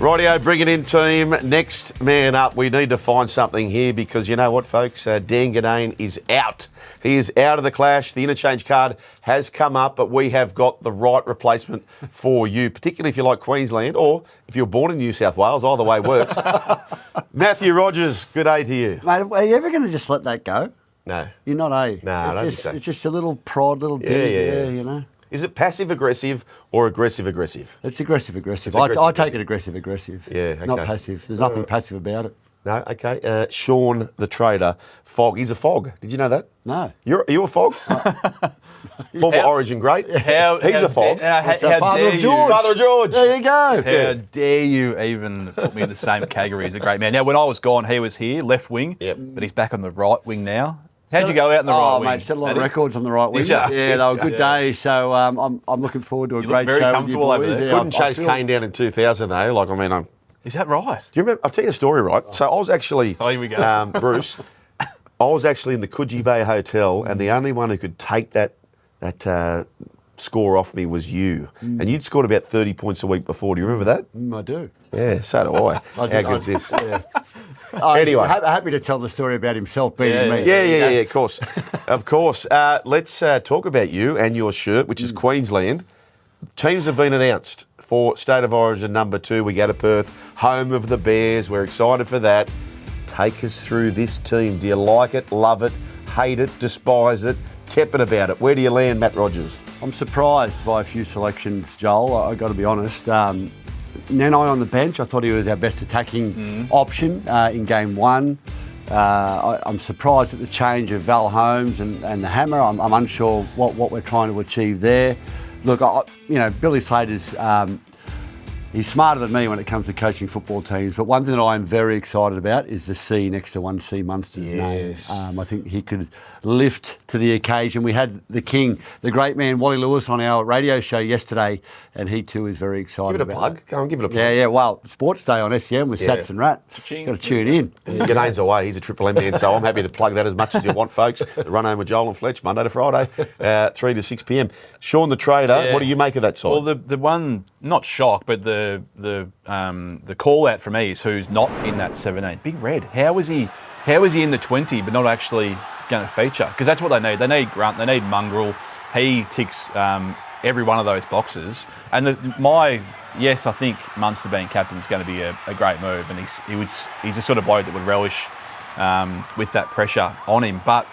Rightio, bring it in, team. Next man up. We need to find something here because you know what, folks? Dan Ginnane is out. He is out of the clash. The interchange card has come up, but we have got the right replacement for you, particularly if you like Queensland or if you're born in New South Wales. Either way works. Matthew Rogers, good day to you. Mate, are you ever going to just let that go? No. You're not, eh? No, I don't think so. It's just a little prod, little dig there, you know. Is it passive-aggressive or aggressive-aggressive? It's aggressive-aggressive. It's aggressive. I take it aggressive-aggressive. Yeah, okay. Not passive. There's nothing passive about it. No, okay. Sean, the trader, Fog. He's a Fog. Did you know that? No. Are you a Fog? Former Origin great. He's a Fog. Father of George. Father of George. There you go. How dare you even put me in the same category as a great man. Now, when I was gone, he was here, left wing, but he's back on the right wing now. How'd you go out in the right wing? Oh, mate, set a lot of records on the right wing. Did you? Yeah, they were good days. So I'm looking forward to a great very show with you comfortable over boys. there. Yeah, Couldn't chase Kane down in 2000 though. Is that right? Do you remember? I'll tell you a story, right? So I was actually, here we go. Bruce, I was actually in the Coogee Bay Hotel, and the only one who could take that score off me was you. And you'd scored about 30 points a week before. Do you remember that? I do. Yeah, so do I. How good's this? Yeah. Anyway. Happy to tell the story about himself beating me. Yeah, of course. Of course. Let's talk about you and your shirt, which is Queensland. Teams have been announced for State of Origin number 2. We go to Perth, home of the Bears. We're excited for that. Take us through this team. Do you like it, love it, hate it, despise it, tepid about it? Where do you land, Matt Rogers? I'm surprised by a few selections, Joel. I've got to be honest. Nanai on the bench, I thought he was our best attacking option in game 1. I'm surprised at the change of Val Holmes and the hammer. I'm unsure what we're trying to achieve there. Look, Billy Slater's he's smarter than me when it comes to coaching football teams, but one thing that I'm very excited about is the C next to 1C Munster's name. I think he could lift to the occasion. We had the king, the great man, Wally Lewis, on our radio show yesterday, and he too is very excited Give it a about plug. it. Go on, give it a plug. Yeah, well, Sports Day on SEM with Sats and Rat. Got to tune in. Ginnane's away. He's a Triple M man, so I'm happy to plug that as much as you want, folks. The Run Home with Joel and Fletch, Monday to Friday, 3 to 6 p.m. Sean the Trader, what do you make of that side? Well, the one, not shock, but the call out for me is who's not in that 17. Big Red. How was he in the 20 but not actually going to feature? Because that's what they need. They need Grunt. They need Mongrel. He ticks every one of those boxes. And I think Munster being captain is going to be a great move, and he's the sort of bloke that would relish with that pressure on him. But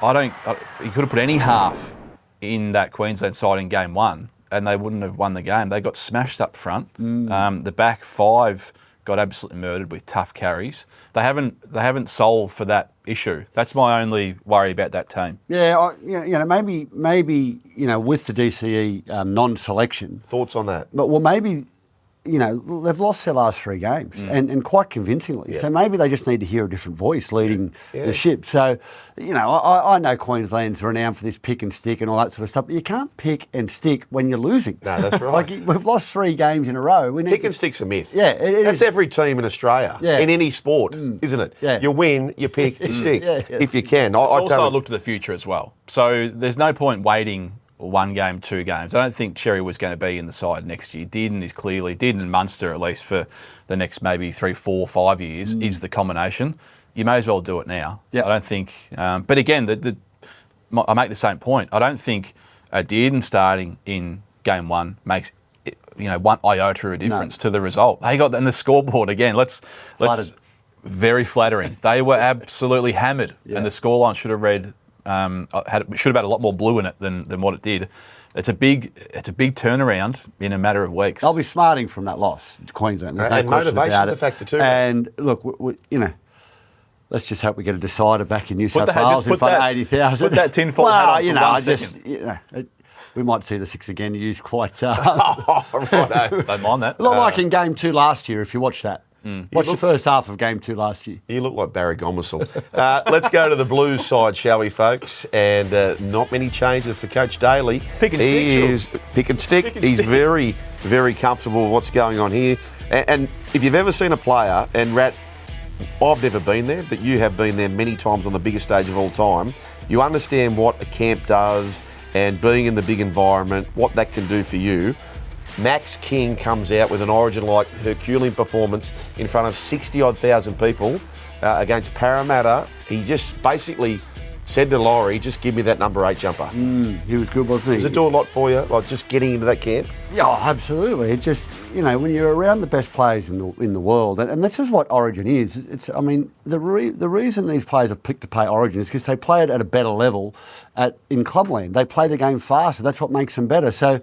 he could have put any half in that Queensland side in game 1. And they wouldn't have won the game. They got smashed up front. The back 5 got absolutely murdered with tough carries. They haven't solved for that issue. That's my only worry about that team. Yeah, maybe with the DCE non-selection. Thoughts on that? But maybe. They've lost their last 3 games and quite convincingly. Yeah. So maybe they just need to hear a different voice leading the ship. So, I know Queensland's renowned for this pick and stick and all that sort of stuff, but you can't pick and stick when you're losing. No, that's right. We've lost 3 games in a row. Pick and stick's a myth. Yeah. That's every team in Australia, in any sport, isn't it? Yeah. You win, you pick, you stick, if you can. I look to the future as well. So there's no point waiting 1 game, 2 games. I don't think Cherry was going to be in the side next year. Did in Munster at least for the next maybe 3, 4, 5 years is the combination. You may as well do it now. Yep. I don't think. But again, I make the same point. I don't think Dearden starting in game 1 makes 1 iota of a difference to the result. They got in the scoreboard again. Let's very flattering. They were absolutely hammered, and the scoreline should have read. Should have had a lot more blue in it than what it did. It's a big turnaround in a matter of weeks. They'll be smarting from that loss to Queensland. There's no and motivation's a factor too. And look, let's just hope we get a decider back in New South Wales in front of 80,000. Put that tinfoil hat on for 1 second. We might see the 6 again used quite. Don't mind that. A lot like in game 2 last year, if you watch that. Watch the first half of game 2 last year. You look like Barry Gomersall. Let's go to the Blues side, shall we, folks? And not many changes for Coach Daly. Pick and stick. He's very, very comfortable with what's going on here. And if you've ever seen a player, and Rat, I've never been there, but you have been there many times on the biggest stage of all time, you understand what a camp does and being in the big environment, what that can do for you. Max King comes out with an Origin-like Herculean performance in front of 60-odd thousand people against Parramatta. He just basically said to Laurie, just give me that number 8 jumper. He was good, wasn't he? Does it do a lot for you, like just getting into that camp? Yeah, absolutely. It just, when you're around the best players in the world, and this is what Origin is. The reason these players have picked to play Origin is because they play it at a better level in clubland. They play the game faster. That's what makes them better. So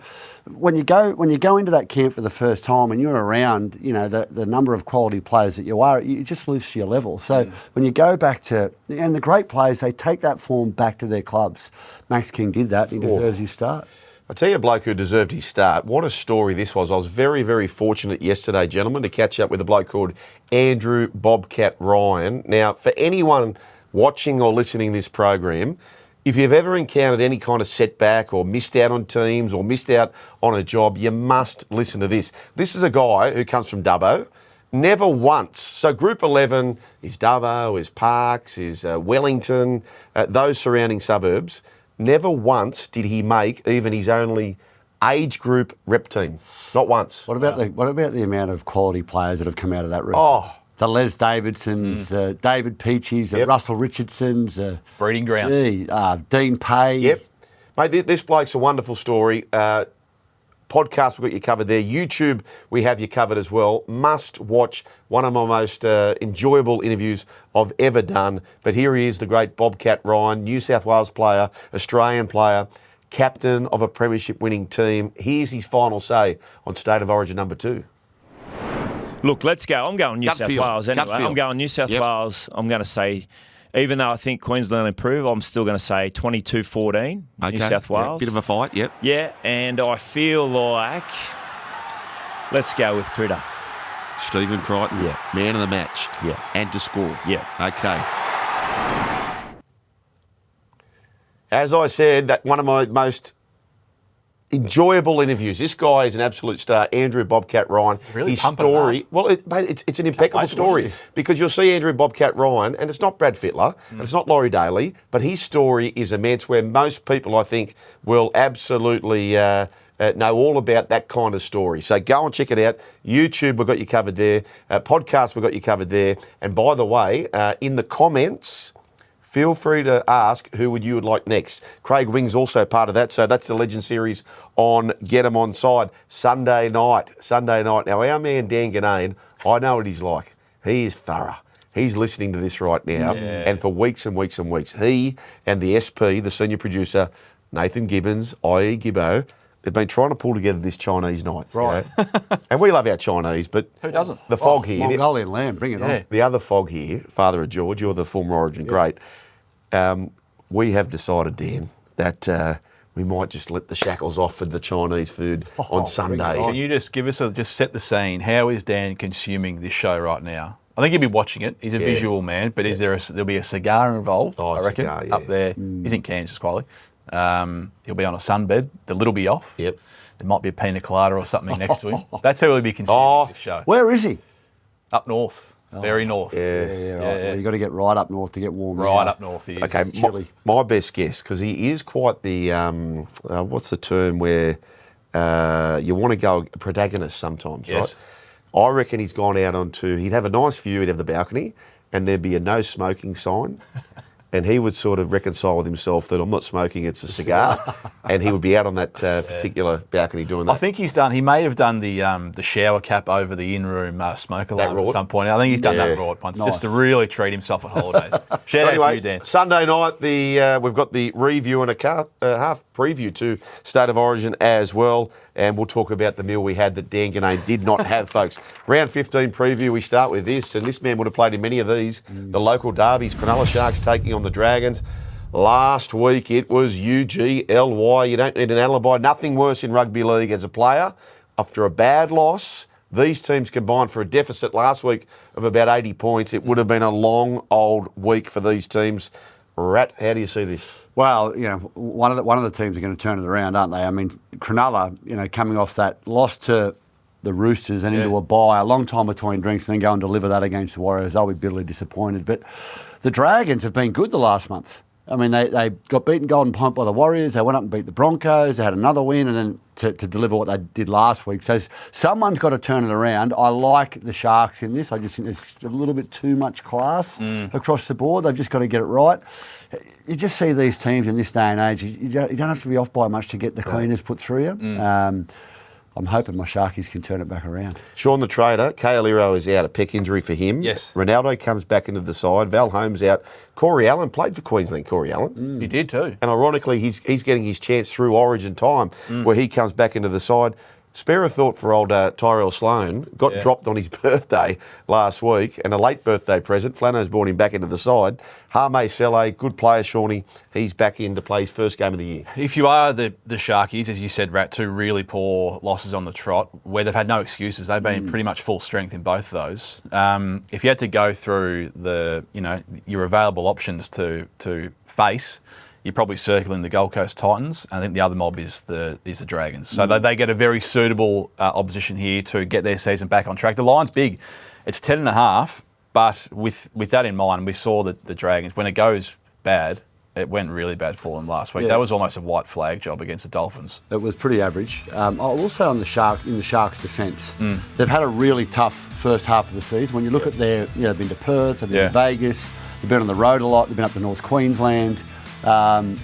when you go into that camp for the first time and you're around, the number of quality players that you are, it just lifts your level. So when you go back to, and the great players, they take that form back to their clubs. Max King did that. He deserves his start. I'll tell you a bloke who deserved his start. What a story this was. I was very, very fortunate yesterday, gentlemen, to catch up with a bloke called Andrew Bobcat Ryan. Now, for anyone watching or listening to this program, if you've ever encountered any kind of setback or missed out on teams or missed out on a job, you must listen to this. This is a guy who comes from Dubbo. Never once. So Group 11 is Dubbo, is Parks, is Wellington, those surrounding suburbs. Never once did he make even his only age group rep team. Not once. What about the amount of quality players that have come out of that room? Oh. The Les Davidsons, David Peaches, Russell Richardsons. Breeding ground. Dean Pay. Yep. Mate, this bloke's a wonderful story. Podcast, we've got you covered there. YouTube, we have you covered as well. Must watch. One of my most enjoyable interviews I've ever done. But here he is, the great Bobcat Ryan, New South Wales player, Australian player, captain of a premiership winning team. Here's his final say on State of Origin number 2. Look, let's go. I'm going New South Wales anyway. I'm going New South Wales. I'm going to say, even though I think Queensland improve, I'm still going to say 22-14, New South Wales. Bit of a fight, yep. Yeah, and I feel like let's go with Critter. Stephen Crichton, man of the match. Yeah. And to score. Yeah. Okay. As I said, that one of my most enjoyable interviews. This guy is an absolute star, Andrew Bobcat Ryan. Really his story, well, it's an impeccable story because you'll see Andrew Bobcat Ryan, and it's not Brad Fittler, and it's not Laurie Daly, but his story is immense where most people, I think, will absolutely know all about that kind of story. So go and check it out. YouTube, we've got you covered there. Podcast, we've got you covered there. And by the way, in the comments, feel free to ask who you would like next. Craig Wing's also part of that, so that's the Legend Series on Get 'em Onside Sunday night. Now, our man Dan Ginnane, I know what he's like. He is thorough. He's listening to this right now, and for weeks and weeks and weeks, he and the SP, the senior producer, Nathan Gibbons, i.e. Gibbo, they've been trying to pull together this Chinese night. Right. And we love our Chinese, but who doesn't? The fog here. Mongolian lamb, bring it on. The other fog here, father of George, you're the former Origin great. We have decided, Dan, that we might just let the shackles off for the Chinese food on Sunday. Can you just give us just set the scene? How is Dan consuming this show right now? I think he'll be watching it. He's a visual man, but there'll be a cigar involved, I reckon, cigar, up there. He's in Kansas, quietly. He'll be on a sunbed. The lid will be off. Yep. There might be a pina colada or something next to him. That's how he'll be consuming this show. Where is he? Up north. Very north. Yeah. Well, you got to get right up north to get warm. Right up north, he is. Okay, my best guess, because he is quite the, what's the term where you want to go a protagonist sometimes, right? I reckon he's gone out onto, he'd have a nice view, he'd have the balcony, and there'd be a no smoking sign. And he would sort of reconcile with himself that I'm not smoking, it's a cigar. And he would be out on that particular balcony doing that. I think he may have done the shower cap over the in-room smoke alarm at some point. I think he's done that right once, just to really treat himself at holidays. Shout out to you, Dan. Sunday night, we've got the review and a half preview to State of Origin as well. And we'll talk about the meal we had that Dan Ginnane did not have, folks. Round 15 preview, we start with this. And this man would have played in many of these. The local derbies, Cronulla Sharks taking on the Dragons. Last week it was UGLY. You don't need an alibi. Nothing worse in rugby league as a player. After a bad loss, these teams combined for a deficit last week of about 80 points. It would have been a long, old week for these teams. Rat, how do you see this? Well, one of the teams are going to turn it around, aren't they? I mean, Cronulla, coming off that loss to the Roosters and into a bye, a long time between drinks, and then go and deliver that against the Warriors, they'll be bitterly disappointed. But the Dragons have been good the last month. I mean, they got beaten Golden Point by the Warriors. They went up and beat the Broncos. They had another win, and then to deliver what they did last week. So someone's got to turn it around. I like the Sharks in this. I just think there's a little bit too much class across the board. They've just got to get it right. You just see these teams in this day and age. You don't have to be off by much to get the cleaners put through you. I'm hoping my Sharkies can turn it back around. Sean the Trader, Kaoliro is out, a pec injury for him. Yes. Ronaldo comes back into the side. Val Holmes out. Corey Allen played for Queensland, Corey Allen. He did too. And ironically, he's getting his chance through Origin time where he comes back into the side. Spare a thought for old Tyrell Sloan. Got dropped on his birthday last week, and a late birthday present. Flano's brought him back into the side. Hame Sele, good player, Shawnee. He's back in to play his first game of the year. If you are the Sharkies, as you said, Rat, two really poor losses on the trot, where they've had no excuses. They've been pretty much full strength in both of those. If you had to go through your available options to face, you're probably circling the Gold Coast Titans. I think the other mob is the Dragons. So they get a very suitable opposition here to get their season back on track. The line's big. It's 10.5, but with that in mind, we saw that the Dragons, when it goes bad, it went really bad for them last week. Yeah. That was almost a white flag job against the Dolphins. It was pretty average. I'll also in the Sharks' defence, they've had a really tough first half of the season. When you look at they've been to Perth, they've been to Vegas, they've been on the road a lot, they've been up to North Queensland.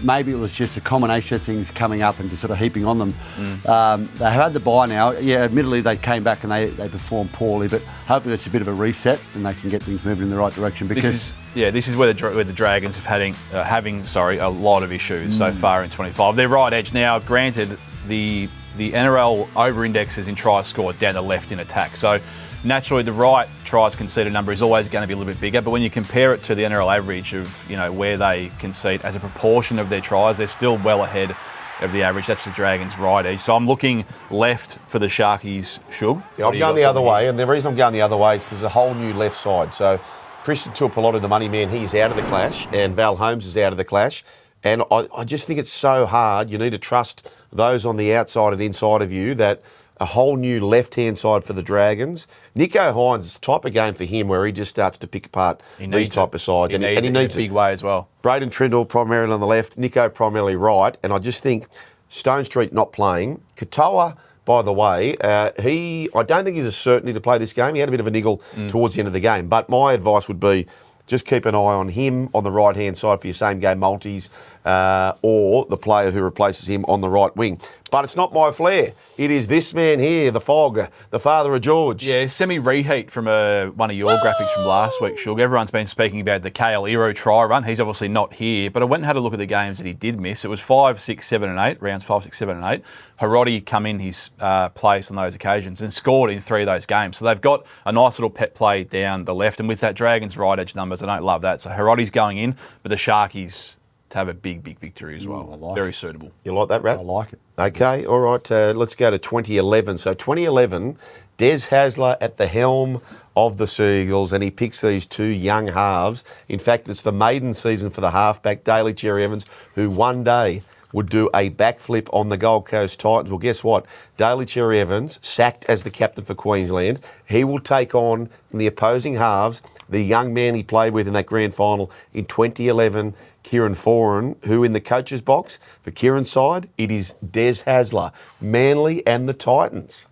Maybe it was just a combination of things coming up and just sort of heaping on them. They had the bye now. Yeah, admittedly they came back and they performed poorly, but hopefully it's a bit of a reset and they can get things moving in the right direction. Because this is where the Dragons have having a lot of issues so far in 25. They're right edge now. Granted, the NRL over-indexes in tries scored down the left in attack. So naturally, the right tries conceded number is always going to be a little bit bigger, but when you compare it to the NRL average of where they concede as a proportion of their tries, they're still well ahead of the average. That's the Dragons' right edge. So I'm looking left for the Sharkies, Shug. Yeah, I'm going the other way, and the reason I'm going the other way is because there's a whole new left side. So Christian Tuipulotu, the money man, he's out of the clash, and Val Holmes is out of the clash. And I just think it's so hard. You need to trust those on the outside and inside of you that a whole new left-hand side for the Dragons. Nico Hines is the type of game for him where he just starts to pick apart these type of sides. He needs it in a big way as well. Braden Trindle primarily on the left, Nico primarily right. And I just think Stone Street not playing. Katoa, by the way, I don't think he's a certainty to play this game. He had a bit of a niggle towards the end of the game. But my advice would be just keep an eye on him on the right-hand side for your same-game multis or the player who replaces him on the right wing. But it's not my flair. It is this man here, the Fog, the father of George. Yeah, semi-reheat from one of your graphics from last week, Shug. Everyone's been speaking about the Kaoliro try run. He's obviously not here, but I went and had a look at the games that he did miss. It was 5, 6, 7 and 8, rounds 5, 6, 7 and 8. Hiroti come in his place on those occasions and scored in 3 of those games. So they've got a nice little pet play down the left, and with that Dragons right edge numbers, I don't love that. So Hiroti's going in, but the Sharkies to have a big, big victory as well. Very suitable. You like that, Rat? I like it. Okay, all right. Let's go to 2011. So 2011, Des Hasler at the helm of the Seagulls, and he picks these two young halves. In fact, it's the maiden season for the halfback, Daly Cherry Evans, who one day would do a backflip on the Gold Coast Titans. Well, guess what? Daly Cherry Evans, sacked as the captain for Queensland. He will take on in the opposing halves the young man he played with in that grand final in 2011, Kieran Foran, who in the coach's box for Kieran's side, it is Des Hasler, Manly and the Titans.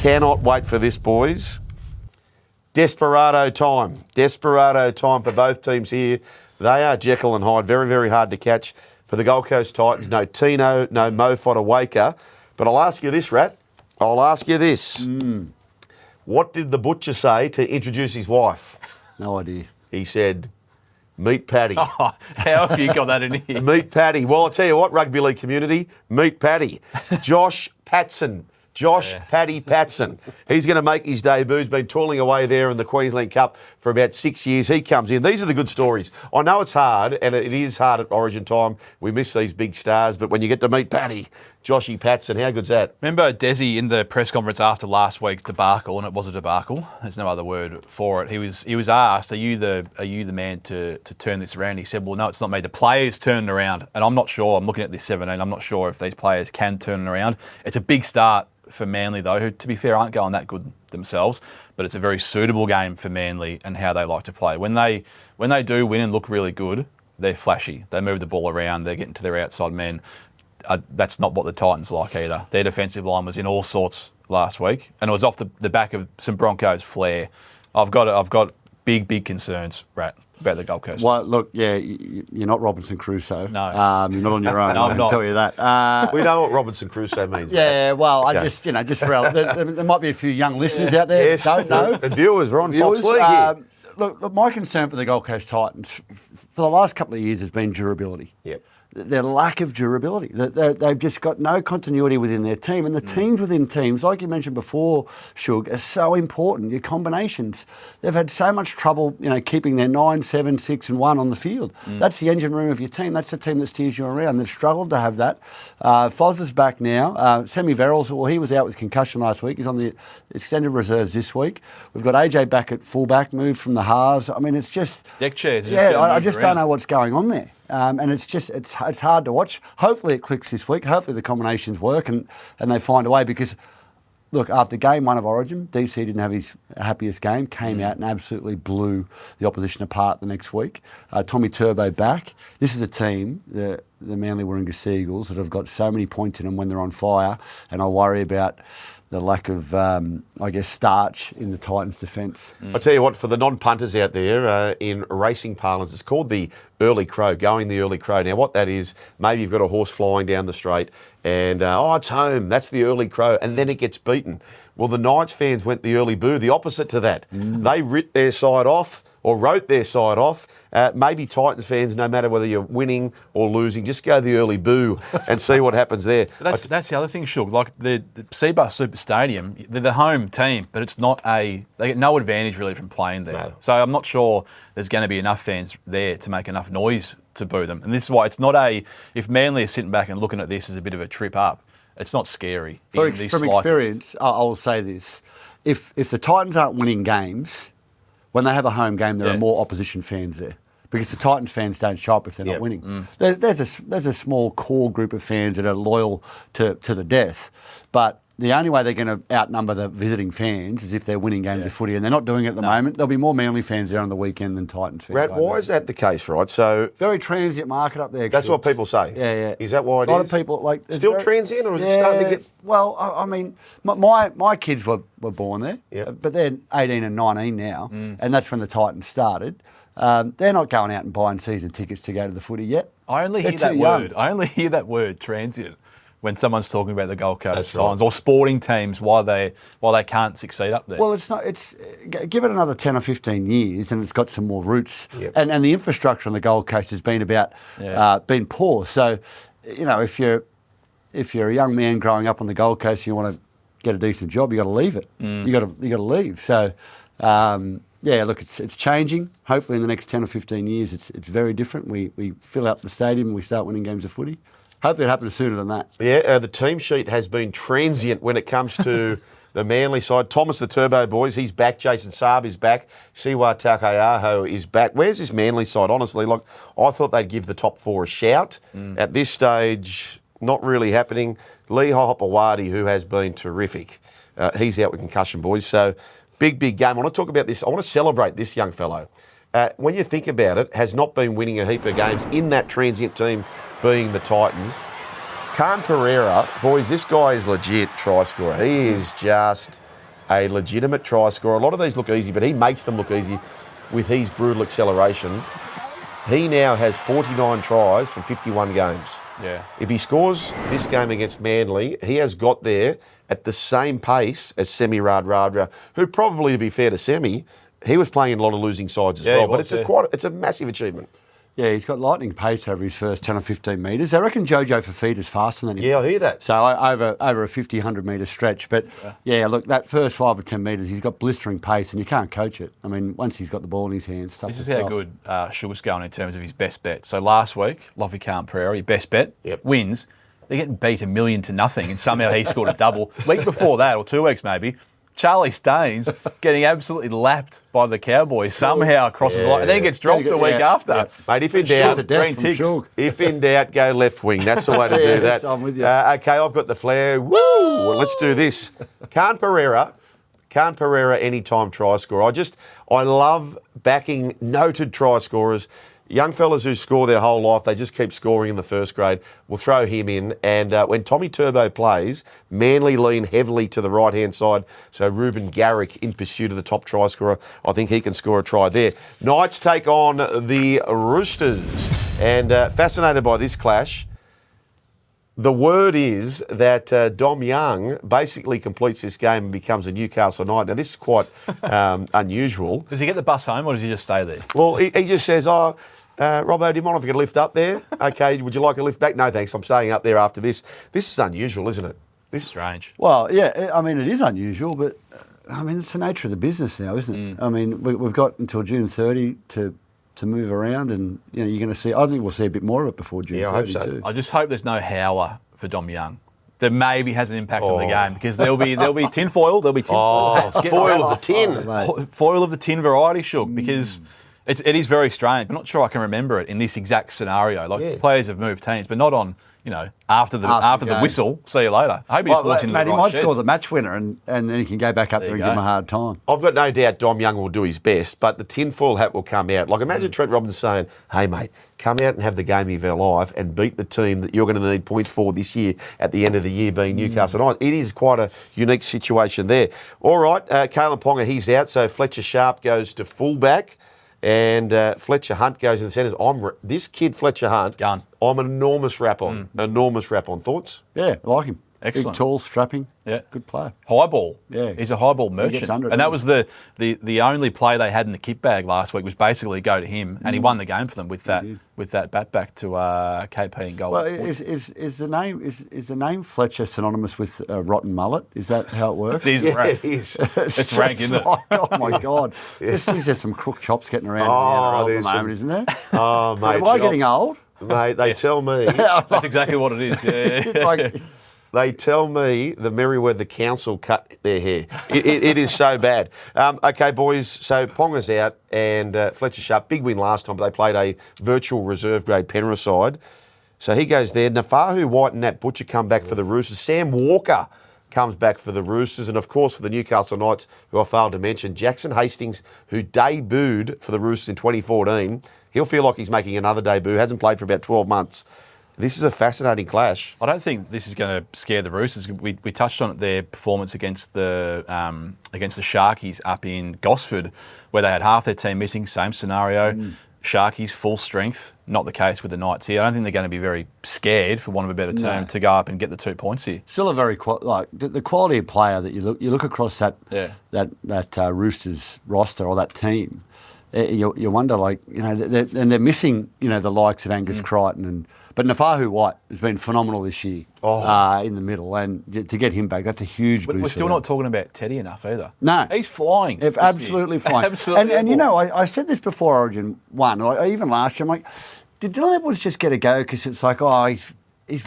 Cannot wait for this, boys. Desperado time. Desperado time for both teams here. They are Jekyll and Hyde. Very, very hard to catch for the Gold Coast Titans. No Tino, no Mo Fodawaker. But I'll ask you this, Rat. I'll ask you this. What did the butcher say to introduce his wife? No idea. He said, meet Paddy. Oh, how have you got that in here? Meet Paddy. Well, I'll tell you what, rugby league community, meet Paddy. Josh Patson. Paddy Patson. He's going to make his debut. He's been toiling away there in the Queensland Cup for about 6 years. He comes in. These are the good stories. I know it's hard, and it is hard at Origin time. We miss these big stars, but when you get to meet Paddy, Joshy Patson, how good's that? Remember Desi in the press conference after last week's debacle, and it was a debacle. There's no other word for it. He was asked, "Are you the man to turn this around?" He said, "Well, no, it's not me. The players turn it around, and I'm not sure. I'm looking at this 17. I'm not sure if these players can turn it around. It's a big start for Manly, though, who, to be fair, aren't going that good themselves, but it's a very suitable game for Manly and how they like to play. When they do win and look really good, they're flashy. They move the ball around. They're getting to their outside men. That's not what the Titans like either. Their defensive line was in all sorts last week, and it was off the back of some Broncos flair. I've got big concerns, Rat, about the Gold Coast. Well, look, you're not Robinson Crusoe. No. You're not on your own. No, I can tell you that. We know what Robinson Crusoe means. Yeah, well, Okay. I just for there might be a few young listeners out there Yes, that don't know. and viewers, we're on Fox League here. Look, my concern for the Gold Coast Titans for the last couple of years has been durability. Yep. Their lack of durability. They've just got no continuity within their team. And the teams within teams, like you mentioned before, Shug, are so important. Your combinations. They've had so much trouble, keeping their 9, 7, 6 and 1 on the field. That's the engine room of your team. That's the team that steers you around. They've struggled to have that. Foz is back now. Sammy Verrills, well, he was out with concussion last week. He's on the extended reserves this week. We've got AJ back at fullback, moved from the halves. I mean, it's just... Deck chairs. I just don't know what's going on there. And it's hard to watch. Hopefully it clicks this week. Hopefully the combinations work and they find a way because, look, after game 1 of Origin, DC didn't have his happiest game, came out and absolutely blew the opposition apart the next week. Tommy Turbo back. This is a team, the Manly Warringah Seagulls, that have got so many points in them when they're on fire, and I worry about the lack of, starch in the Titans' defence. I'll tell you what, for the non-punters out there, in racing parlance, it's called the early crow, going the early crow. Now, what that is, maybe you've got a horse flying down the straight and, it's home, that's the early crow, and then it gets beaten. Well, the Knights fans went the early boo, the opposite to that. They wrote their side off. Maybe Titans fans, no matter whether you're winning or losing, just go the early boo and see what happens there. But that's the other thing, Shug. Like the Seabus Super Stadium, they're the home team, but it's not they get no advantage really from playing there. No. So I'm not sure there's going to be enough fans there to make enough noise to boo them. And this is why it's not if Manly are sitting back and looking at this as a bit of a trip up, it's not scary. From experience, I will say this. If the Titans aren't winning games, when they have a home game, there are more opposition fans there because the Titans fans don't show up if they're not winning. There's a small core group of fans that are loyal to the death, but the only way they're going to outnumber the visiting fans is if they're winning games of footy, and they're not doing it at the moment. There'll be more Manly fans there on the weekend than Titans fans. Rat, why is that the case, right? So very transient market up there. That's what people say. Yeah. Is that why it is? A lot of people still transient, or is it starting to get? Well, I mean, my kids were born there, but they're 18 and 19 now, and that's when the Titans started. They're not going out and buying season tickets to go to the footy yet. I only hear that word, transient, when someone's talking about the Gold Coast Titans or sporting teams why they can't succeed up there. Well, it's not. Give it another 10 or 15 years, and it's got some more roots. And the infrastructure on the Gold Coast has been been poor. So, if you're a young man growing up on the Gold Coast, and you want to get a decent job, you got to leave it. You got to leave. So, look, it's changing. Hopefully, in the next 10 or 15 years, it's very different. We fill up the stadium and we start winning games of footy. Hopefully it happens sooner than that. Yeah, the team sheet has been transient when it comes to the Manly side. Thomas the Turbo Boys, he's back. Jason Saab is back. Siwa Takayaho is back. Where's this Manly side? Honestly, I thought they'd give the top 4 a shout. At this stage, not really happening. Lee Hopewadi, who has been terrific, he's out with concussion, boys. So, big game. I want to talk about this. I want to celebrate this young fellow. When you think about it, has not been winning a heap of games in that transient team being the Titans. Khan Pereira, boys, this guy is legit try scorer. He is just a legitimate try scorer. A lot of these look easy, but he makes them look easy with his brutal acceleration. He now has 49 tries from 51 games. Yeah. If he scores this game against Manly, he has got there at the same pace as Semi Radradra, who probably, to be fair to Semi, he was playing in a lot of losing sides as well. But it's a massive achievement. Yeah, he's got lightning pace over his first 10 or 15 metres. I reckon Jojo Fafita's faster than him. Yeah, I hear that. So over a 50, 100-metre stretch. But, look, that first 5 or 10 metres, he's got blistering pace and you can't coach it. I mean, once he's got the ball in his hands, tough to stop. This is how good Sugar's going in terms of his best bet. So last week, Lofty Khan Pereira, best bet, wins. They're getting beat 1,000,000 and somehow he scored a double. Week before that, or 2 weeks maybe, Charlie Staines getting absolutely lapped by the Cowboys somehow crosses the line and then gets dropped the week after. Yeah. Mate, if in doubt, green ticks. If in doubt, go left wing. That's the way to do that. I'm with you. Okay, I've got the flair. Woo! Well, let's do this. Khan Pereira, anytime try scorer. I love backing noted try scorers. young fellas who score their whole life, they just keep scoring in the first grade. We'll throw him in. And when Tommy Turbo plays, Manly lean heavily to the right-hand side. So Ruben Garrick in pursuit of the top try scorer. I think he can score a try there. Knights take on the Roosters. And fascinated by this clash. The word is that Dom Young basically completes this game and becomes a Newcastle Knight. Now, this is quite unusual. Does he get the bus home or does he just stay there? Well, he just says, Robbo, do you mind if I get a lift up there? Okay, would you like a lift back? No, thanks. I'm staying up there after this. This is unusual, isn't it? This is strange. Well, yeah, I mean, it is unusual, but, I mean, it's the nature of the business now, isn't it? I mean, we've got until June 30 to move around, and you're going to see. I think we'll see a bit more of it before June 30 I hope so. too. I just hope there's no howler for Dom Young. That maybe has an impact on the game because there'll be tinfoil. There'll be tinfoil hats. Foil of the tin. Foil of the tin variety, Shook, because it is very strange. I'm not sure I can remember it in this exact scenario. Like players have moved teams, but not on. After the whistle, see you later. I hope he just walks into the right he might sheds. score the match winner and then he can go back up there and give him a hard time. I've got no doubt Dom Young will do his best, but the tinfoil hat will come out. Like, imagine Trent Robinson saying, hey, mate, come out and have the game of your life and beat the team that you're going to need points for this year at the end of the year being Newcastle Knights. It is quite a unique situation there. All right, Kalen Ponga, he's out, so Fletcher Sharp goes to fullback. And Fletcher Hunt goes in the centres. This kid, Fletcher Hunt, Gun. I'm an enormous rap on. Enormous rap on. Thoughts? Yeah, I like him. Excellent. Big, tall, strapping. Yeah. Good player. High ball. Yeah. He's a high ball He merchant. gets under it, And that doesn't was the only play they had in the kit bag last week was basically go to him, and he won the game for them with that bat back to KP and goal. Well, is the name Fletcher synonymous with rotten mullet? Is that how it works? It is rank. It is. It's rank, isn't it? Like, oh my God! There's some crook chops getting around at the moment, isn't there? Oh, mate. Am I getting old? Mate, they tell me. That's exactly what it is. Yeah. They tell me the Merriweather Council cut their hair. It is so bad. Okay, boys, so Ponga's out and Fletcher Sharp, big win last time, but they played a virtual reserve grade Penrith side. So he goes there. Nafahu White and Nat Butcher come back for the Roosters. Sam Walker comes back for the Roosters. And, of course, for the Newcastle Knights, who I failed to mention, Jackson Hastings, who debuted for the Roosters in 2014. He'll feel like he's making another debut. Hasn't played for about 12 months. This is a fascinating clash. I don't think this is going to scare the Roosters. We touched on it, their performance against the Sharkies up in Gosford, where they had half their team missing. Same scenario. Sharkies full strength. Not the case with the Knights here. I don't think they're going to be very scared, for want of a better term, to go up and get the 2 points here. Still a very the quality of player that you look across that Roosters roster or that team. You wonder, they're missing, the likes of Angus Crichton but Nafahu White has been phenomenal this year in the middle, and to get him back, that's a huge boost. We're still not talking about Teddy enough either. No, he's flying. Absolutely flying. Absolutely. And I said this before Origin 1, or even last year. I'm like, did Dylan Edwards just get a go because it's like, he's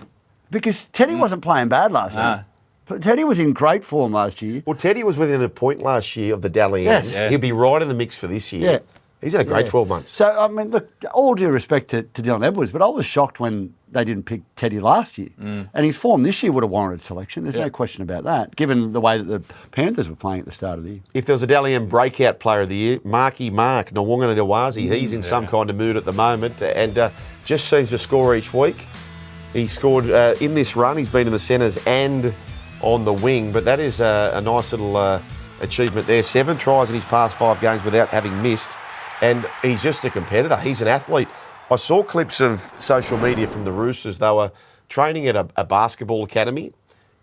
because Teddy wasn't playing bad last year. But Teddy was in great form last year. Well, Teddy was within a point last year of the Dally M's. He'll be right in the mix for this year. Yeah. He's had a great 12 months. So, I mean, look, all due respect to Dylan Edwards, but I was shocked when they didn't pick Teddy last year. And his form this year would have warranted selection. There's no question about that, given the way that the Panthers were playing at the start of the year. If there was a Dally M breakout player of the year, Marky Mark, Nwanga Nawazi, he's in some kind of mood at the moment and just seems to score each week. He scored in this run. He's been in the centres and on the wing, but that is a nice little achievement there. 7 tries in his past 5 games without having missed. And he's just a competitor. He's an athlete. I saw clips of social media from the Roosters. They were training at a basketball academy,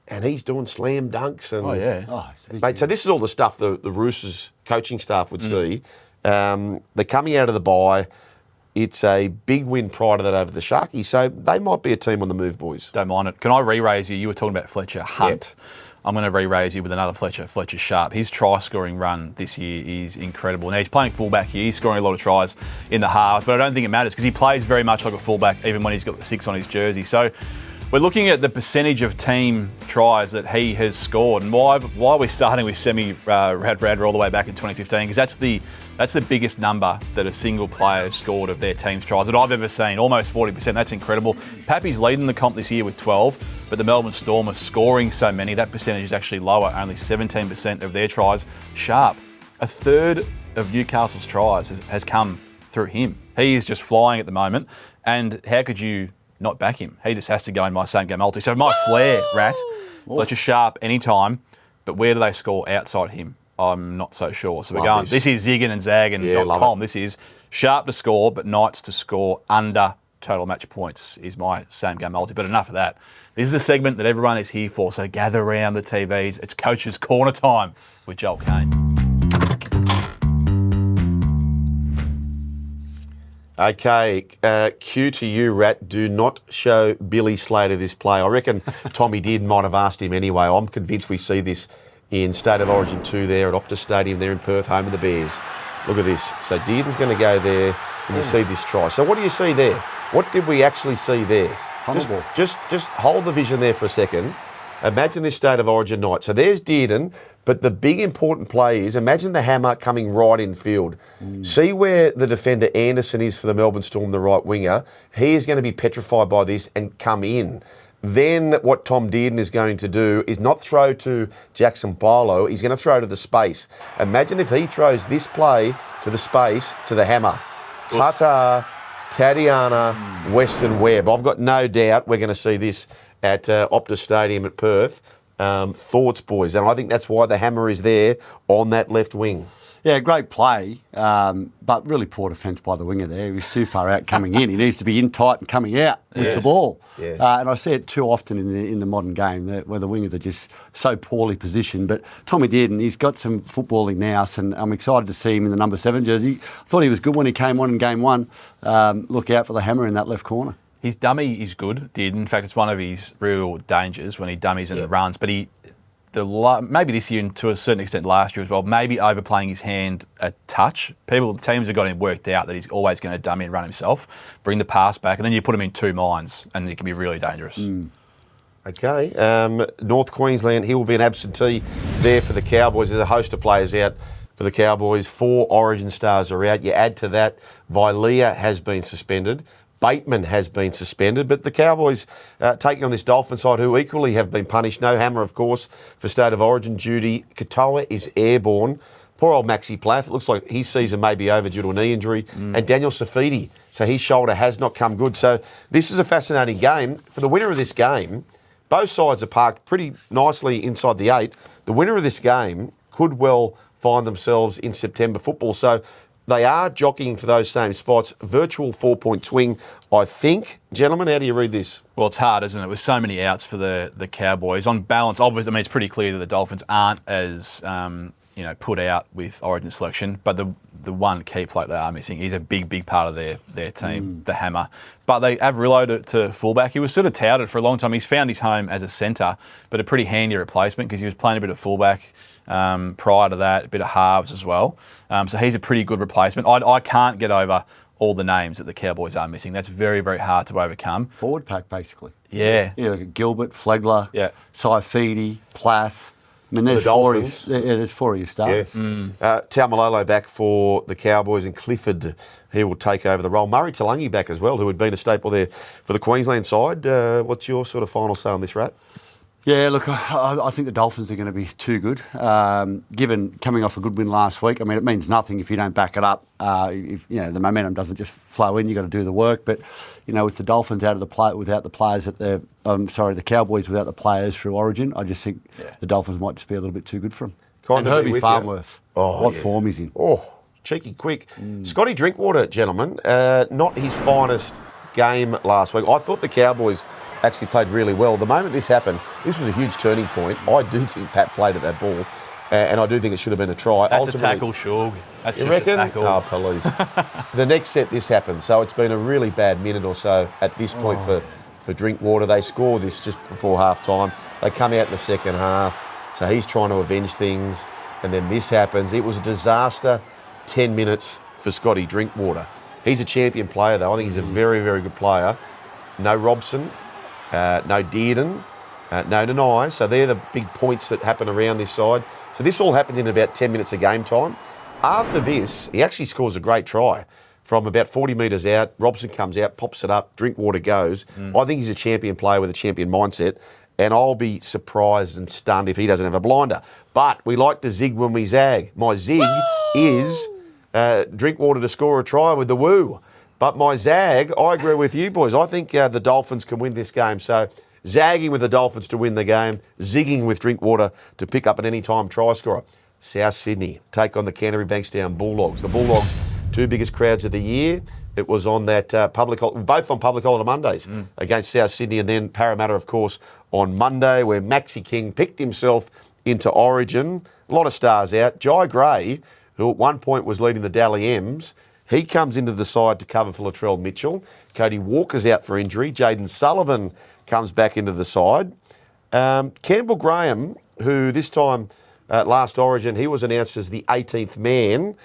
and he's doing slam dunks. And, mate, so this is all the stuff the Roosters coaching staff would see. They're coming out of the bye. It's a big win prior to that over the Sharkies. So they might be a team on the move, boys. Don't mind it. Can I re-raise you? You were talking about Fletcher Hunt. Yeah. I'm going to re-raise you with another Fletcher Sharp. His try-scoring run this year is incredible. Now, he's playing fullback here. He's scoring a lot of tries in the halves, but I don't think it matters because he plays very much like a fullback even when he's got the 6 on his jersey. So we're looking at the percentage of team tries that he has scored. And why we're starting with semi-Radradra all the way back in 2015, because that's the biggest number that a single player has scored of their team's tries that I've ever seen, almost 40%. That's incredible. Pappy's leading the comp this year with 12, but the Melbourne Storm are scoring so many, that percentage is actually lower, only 17% of their tries. Sharp, a third of Newcastle's tries has come through him. He is just flying at the moment. And how could you not back him? He just has to go in my same game multi. So my flair, Rat, let you sharp anytime. But where do they score outside him? I'm not so sure. So we're going. This is zigging and zagging.com. This is sharp to score, but Knights to score under total match points is my same game multi. But enough of that. This is a segment that everyone is here for. So gather around the TVs. It's Coach's Corner time with Joel Kane. Okay, cue to you, Rat. Do not show Billy Slater this play. I reckon Tommy Dearden might have asked him anyway. I'm convinced we see this in State of Origin 2 there at Optus Stadium there in Perth, home of the Bears. Look at this. So Dearden's going to go there and you see this try. So what do you see there? What did we actually see there? Just hold the vision there for a second. Imagine this State of Origin night. So there's Dearden, but the big important play is imagine the hammer coming right in field. See where the defender Anderson is for the Melbourne Storm, the right winger. He is going to be petrified by this and come in. Then what Tom Dearden is going to do is not throw to Jackson Barlow, he's going to throw to the space. Imagine if he throws this play to the space, to the hammer. Tata, Tatiana, Weston Webb. I've got no doubt we're going to see this at Optus Stadium at Perth. Thoughts, boys. And I think that's why the hammer is there on that left wing. Yeah, great play, but really poor defence by the winger there. He was too far out coming in. He needs to be in tight and coming out with the ball. Yeah. And I see it too often in the modern game where the wingers are just so poorly positioned. But Tommy Dearden, he's got some footballing now, and I'm excited to see him in the number 7 jersey. I thought he was good when he came on in game 1. Look out for the hammer in that left corner. His dummy is good, Dearden. In fact, it's one of his real dangers when he dummies and runs. But maybe this year and to a certain extent last year as well, maybe overplaying his hand a touch. Teams have got him worked out that he's always going to dummy and run himself, bring the pass back, and then you put him in 2 minds and it can be really dangerous. Okay, North Queensland, he will be an absentee there for the Cowboys. There's a host of players out for the Cowboys. 4 Origin stars are out. You add to that, Vilea has been suspended. Bateman has been suspended, but the Cowboys taking on this Dolphin side who equally have been punished. No hammer, of course, for State of Origin duty. Katoa is airborne. Poor old Maxi Plath. It looks like his season may be over due to a knee injury. And Daniel Safidi, so his shoulder has not come good. So this is a fascinating game. For the winner of this game, both sides are parked pretty nicely inside the 8. The winner of this game could well find themselves in September football. So they are jockeying for those same spots. Virtual 4-point swing, I think. Gentlemen, how do you read this? Well, it's hard, isn't it? With so many outs for the Cowboys. On balance, obviously, I mean, it's pretty clear that the Dolphins aren't as put out with Origin selection. But the one key plate they are missing is a big part of their team, the hammer. But they have reloaded to fullback. He was sort of touted for a long time. He's found his home as a centre, but a pretty handy replacement because he was playing a bit of fullback. Prior to that, a bit of halves as well. So he's a pretty good replacement. I can't get over all the names that the Cowboys are missing. That's very, very hard to overcome. Forward pack, basically. Yeah. Like Gilbert, Flegler, Saifidi, Plath. I mean, there's there's 4 of your stars. Yes. Taumalolo back for the Cowboys and Clifford, he will take over the role. Murray Talangi back as well, who had been a staple there for the Queensland side. What's your sort of final say on this, Rat? Yeah, look, I think the Dolphins are going to be too good. Given coming off a good win last week, I mean, it means nothing if you don't back it up. If the momentum doesn't just flow in, you've got to do the work. But with the Dolphins out of the play, without the players the Cowboys without the players through Origin, I just think the Dolphins might just be a little bit too good for them. And Herbie Farnworth, what form he's in? Oh, cheeky quick. Scotty Drinkwater, gentlemen, not his finest game last week. I thought the Cowboys actually played really well. The moment this happened, this was a huge turning point. I do think Pat played at that ball, and I do think it should have been a try. That's a tackle, Shug. That's you reckon? A tackle. Oh, please. The next set, this happened. So it's been a really bad minute or so at this point for Drinkwater. They score this just before half-time. They come out in the second half. So he's trying to avenge things, and then this happens. It was a disaster 10 minutes for Scotty Drinkwater. He's a champion player, though. I think he's a very, very good player. No Robson, no Dearden, no Ginnane. So they're the big points that happen around this side. So this all happened in about 10 minutes of game time. After this, he actually scores a great try from about 40 metres out. Robson comes out, pops it up, Drinkwater goes. I think he's a champion player with a champion mindset. And I'll be surprised and stunned if he doesn't have a blinder. But we like to zig when we zag. My zig is Drinkwater to score a try with the woo. But my zag, I agree with you boys. I think the Dolphins can win this game. So zagging with the Dolphins to win the game, zigging with Drinkwater to pick up an anytime try scorer. South Sydney take on the Canterbury Bankstown Bulldogs. The Bulldogs, 2 biggest crowds of the year. It was on that both on public holiday Mondays against South Sydney, and then Parramatta, of course, on Monday, where Maxi King picked himself into Origin. A lot of stars out. Jai Gray, who at one point was leading the Dally M's, he comes into the side to cover for Latrell Mitchell. Cody Walker's out for injury. Jaden Sullivan comes back into the side. Campbell Graham, who this time last Origin, he was announced as the 18th man.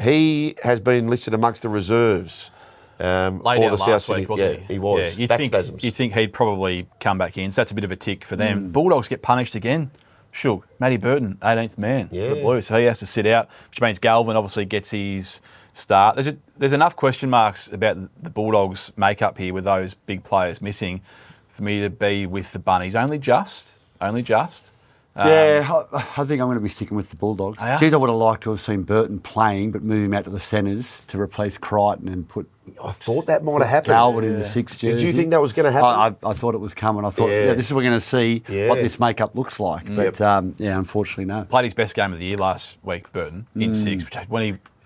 He has been listed amongst the reserves for the South Sydney. Wasn't he? He was. Yeah, you'd think he'd probably come back in. So that's a bit of a tick for them. Bulldogs get punished again. Sure. Matty Burton, 18th man for the Blues. So he has to sit out, which means Galvin obviously gets his start. There's enough question marks about the Bulldogs' makeup here with those big players missing for me to be with the Bunnies. Only just. I think I'm going to be sticking with the Bulldogs. Oh, yeah? Geez, I would have liked to have seen Burton playing, but move him out to the centres to replace Crichton and put. I thought that might have happened. Galvin in the 6th jersey. Did you think that was going to happen? I thought it was coming. I thought, this is what we're going to see what this makeup looks like. But unfortunately, no. Played his best game of the year last week, Burton, in 6.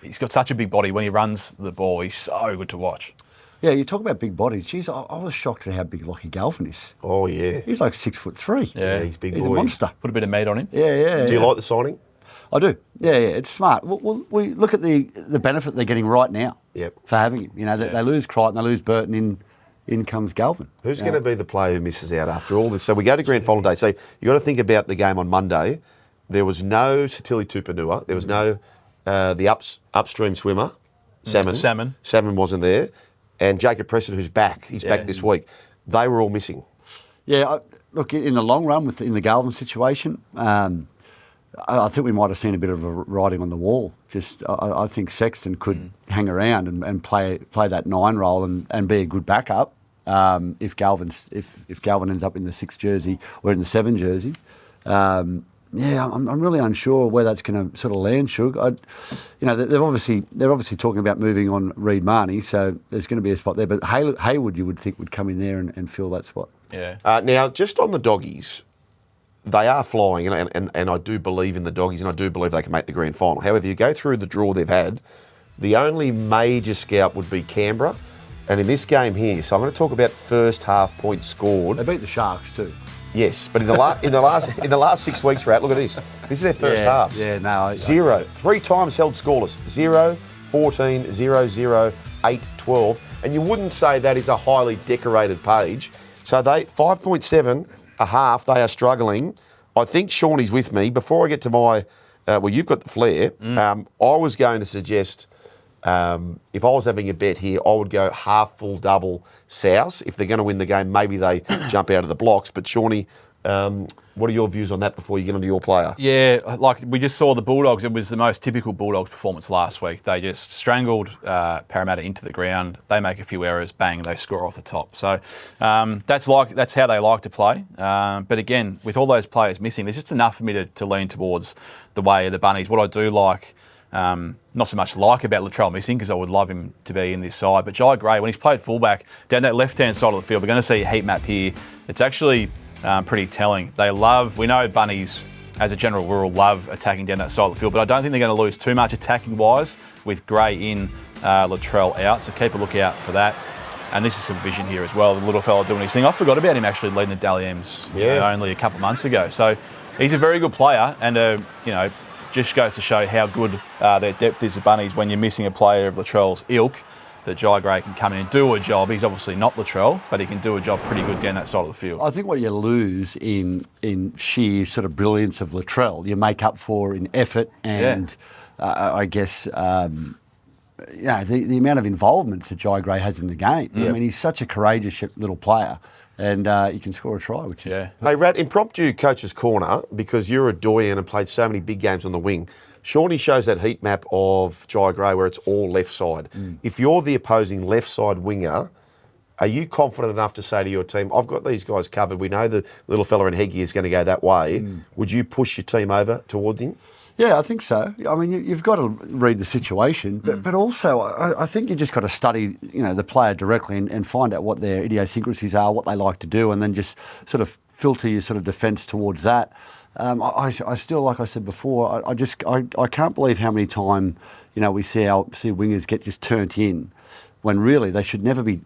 He's got such a big body. When he runs the ball, he's so good to watch. Yeah, you talk about big bodies. Jeez, I was shocked at how big Lachie Galvin is. Oh, yeah. He's like 6'3". Yeah, he's big. He's boy. a monster. Put a bit of meat on him. Yeah. Do you like the signing? I do. Yeah, it's smart. We look at the benefit they're getting right now for having him. You know, they lose Crichton, they lose Burton, in comes Galvin. Who's going to be the player who misses out after all this? So we go to Grand Final Day. So you got to think about the game on Monday. There was no Satili Tupanua. There was no the upstream swimmer, Salmon. Salmon wasn't there. And Jacob Preston, who's back. He's back this week. They were all missing. Yeah, look, in the long run, in the Galvin situation, I think we might have seen a bit of a writing on the wall. Just, I think Sexton could hang around and play that 9 role and be a good backup if Galvin ends up in the 6 jersey or in the 7 jersey. I'm really unsure where that's going to sort of land, Shug. They're obviously talking about moving on Reid Marnie, so there's going to be a spot there. But Hayward, you would think, would come in there and fill that spot. Yeah. Now, just on the doggies, they are flying, and I do believe in the doggies, and I do believe they can make the grand final. However, you go through the draw they've had, the only major scalp would be Canberra, and in this game here, so I'm going to talk about first half points scored. They beat the Sharks too. Yes, but in the last 6 weeks, Rat, look at this. This is their first halves. Yeah, no. 0. 3 times held scoreless. 0, 14, 0, 0, 8, 12. And you wouldn't say that is a highly decorated page. So they 5.7 a half, they are struggling. I think Shawnee's with me. Before I get to my, you've got the flair. I was going to suggest, if I was having a bet here, I would go half full double South. If they're going to win the game, maybe they jump out of the blocks. But Shawnee, what are your views on that before you get into your player? Yeah, like we just saw the Bulldogs. It was the most typical Bulldogs performance last week. They just strangled Parramatta into the ground. They make a few errors, bang, they score off the top. So that's how they like to play. But again, with all those players missing, there's just enough for me to lean towards the way of the Bunnies. What I do like, not so much like about Latrell missing, because I would love him to be in this side, but Jai Gray, when he's played fullback down that left-hand side of the field, we're going to see a heat map here. It's actually pretty telling. We know Bunnies, as a general rule, love attacking down that side of the field, but I don't think they're going to lose too much attacking-wise with Gray in, Latrell out, so keep a look out for that. And this is some vision here as well, the little fella doing his thing. I forgot about him actually leading the Dally M's only a couple of months ago. So he's a very good player, and just goes to show how good their depth is, the Bunnies, when you're missing a player of Latrell's ilk, that Jai Gray can come in and do a job. He's obviously not Latrell, but he can do a job pretty good down that side of the field. I think what you lose in sheer sort of brilliance of Latrell, you make up for in effort and I guess the amount of involvement that Jai Gray has in the game. I mean, he's such a courageous little player. And he can score a try, which is... Yeah. Hey, Rat, impromptu coach's corner, because you're a doyen and played so many big games on the wing. Shawnee shows that heat map of Jai Gray where it's all left side. If you're the opposing left side winger, are you confident enough to say to your team, I've got these guys covered, we know the little fella in Heggie is going to go that way. Would you push your team over towards him? Yeah, I think so. I mean, you've got to read the situation, but also I think you just got to study, the player directly and find out what their idiosyncrasies are, what they like to do, and then just sort of filter your sort of defence towards that. I still, like I said before, I can't believe how many times we see wingers get just turned in, when really they should never be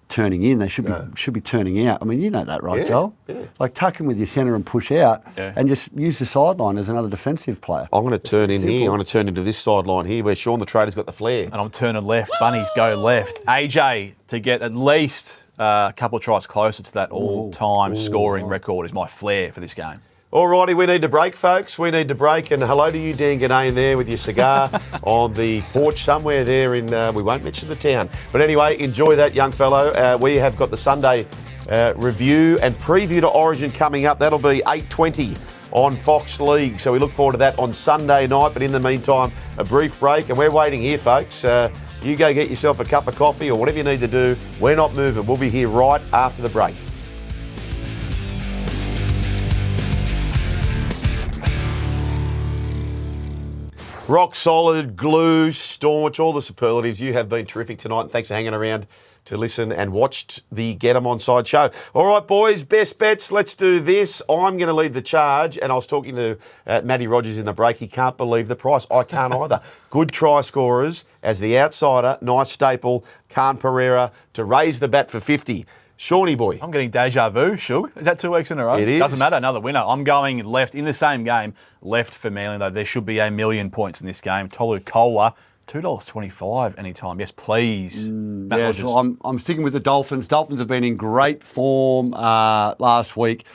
turning in. They should be turning out. I mean, you know that, right, Joel? Yeah. Like tuck in with your centre and push out, and just use the sideline as another defensive player. I'm going to turn in here. I'm going to turn into this sideline here where Sean the Trader's got the flair. And I'm turning left. Bunnies go left. AJ to get at least a couple of tries closer to that all-time scoring record is my flair for this game. All righty, we need to break, folks. We need to break. And hello to you, Dan Ginnane, there with your cigar on the porch somewhere there in, we won't mention the town. But anyway, enjoy that, young fellow. We have got the Sunday review and preview to Origin coming up. That'll be 8:20 on Fox League. So we look forward to that on Sunday night. But in the meantime, a brief break. And we're waiting here, folks. You go get yourself a cup of coffee or whatever you need to do. We're not moving. We'll be here right after the break. Rock solid, glue, staunch, all the superlatives. You have been terrific tonight. And thanks for hanging around to listen and watch the Get 'em Onside show. All right, boys, best bets. Let's do this. I'm going to lead the charge. And I was talking to Matty Rogers in the break. He can't believe the price. I can't either. Good try scorers as the outsider. Nice staple. Khan Pereira to raise the bat for 50. Shawnee boy. I'm getting deja vu, Shug. Is that 2 weeks in a row? It is. Doesn't matter, another winner. I'm going left in the same game, left for Manly, though. There should be 1,000,000 points in this game. Tolu Kola, $2.25 anytime. Yes, please. Yes, well, I'm sticking with the Dolphins. Dolphins have been in great form last week.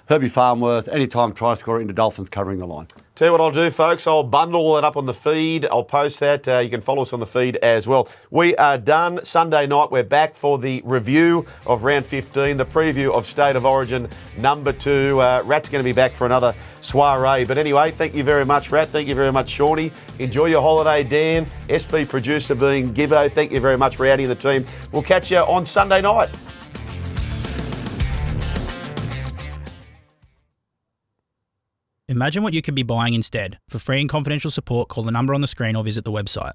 Herbie Farnworth, anytime try scorer into Dolphins covering the line. Tell you what I'll do, folks. I'll bundle it up on the feed. I'll post that. You can follow us on the feed as well. We are done. Sunday night, we're back for the review of round 15, the preview of State of Origin number 2. Rat's going to be back for another soiree. But anyway, thank you very much, Rat. Thank you very much, Shawnee. Enjoy your holiday, Dan. SB producer being Gibbo. Thank you very much, Rowdy and the team. We'll catch you on Sunday night. Imagine what you could be buying instead. For free and confidential support, call the number on the screen or visit the website.